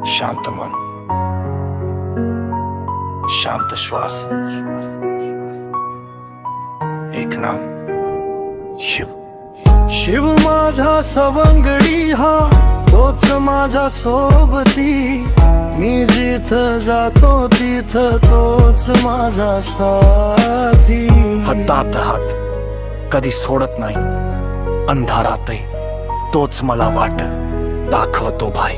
शांत मन, शांत श्वास, एक नाम शिव. शिव माझा सवंगडी हा, तोच माझा सोबती. मी जिथं जातो तिथं तोच माझा साथी. हातात हात कधी सोडत नाही, अंधारातही तोच मला वाट दाखवतो भाई.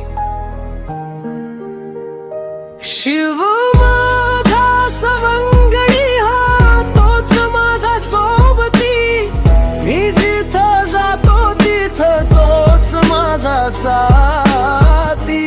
शिव माझा सवंगडी हा, तोच माझा सोबती. मी जिथं जातो तिथं तोच माझा साथी.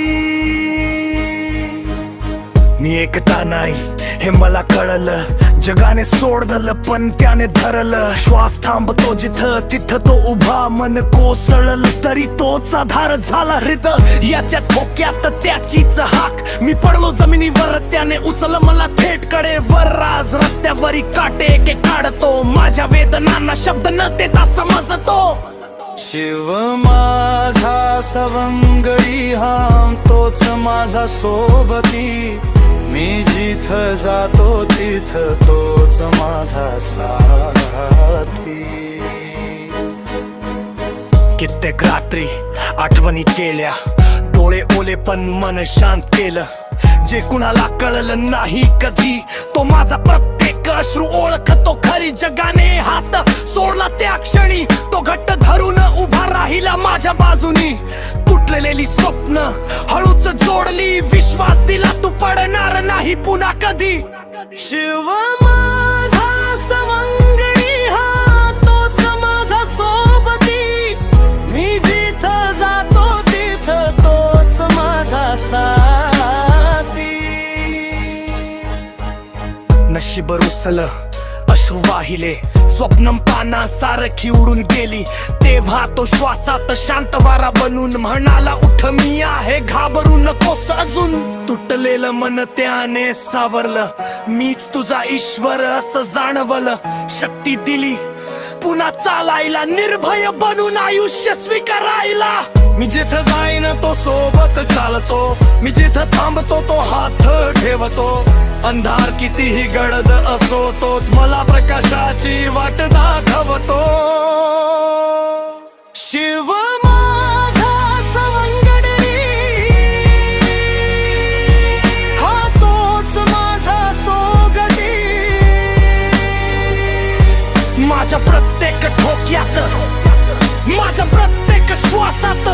मी एकटा नाही हे मला कळलं, जगाने सोडलं पण त्याने धरलं. श्वास थांबतो जिथं तिथं तो उभा, मन कोसळलं तरी तोच आधार झाला. हृदय याच्या ठोक्यात त्याचीच हाक. मी पडलो जमिनीवर त्याने उचललं मला थेट कडेवर. राज रस्त्यावरी काटे के काढतो, माझ्या वेदनांना शब्द न देता समजतो. शिव माझा सवंगडी हा, तोच माझा सोबती. मी जिथं जातो तिथं तोच माझा साथी. कित्येक रात्री आठवणी केल्या, डोळे ओले पण मन शांत केलं. जे कुणाला कळलं नाही कधी, तो माझा प्रत्येक अश्रू ओळखतो खरी. जगाने हात सोडला त्या क्षणी, तो घट्ट धरून उभा राहिला माझ्या बाजूनी. तुटलेली स्वप्न हळूच जोडली, विश्वास दिला तू पडणार नाही पुन्हा कधी. शिव माझा सवंगडी हा, तोच माझा सोबती. मी जिथं जातो तिथं तोच माझा साथी. नशीब रुसलं, अश्रू वाहिले, स्वप्न पाना सारखी उडून गेली. तेव्हा तो श्वासात शांत वारा बनून म्हणाला, उठ मी आहे, घाबरू नकोस अजून. तुटलेलं मन त्याने सावरलं, मीच तुझा ईश्वर असं जाणवलं. शक्ती दिली पुन्हा चालायला, निर्भय बनून आयुष्य स्वीकारायला. मी जिथं जाईन तो सोबत चालतो, मी जिथं थांबतो तो हात ठेवतो. अंधार कितीही गडद असो, तोच मला प्रकाशाची वाट दाखवतो. शिव माझा सवंगडी हा, तोच माझा सोबती. माझ्या प्रत्येक ठोक्यात, माझ्या प्रत्येक श्वासात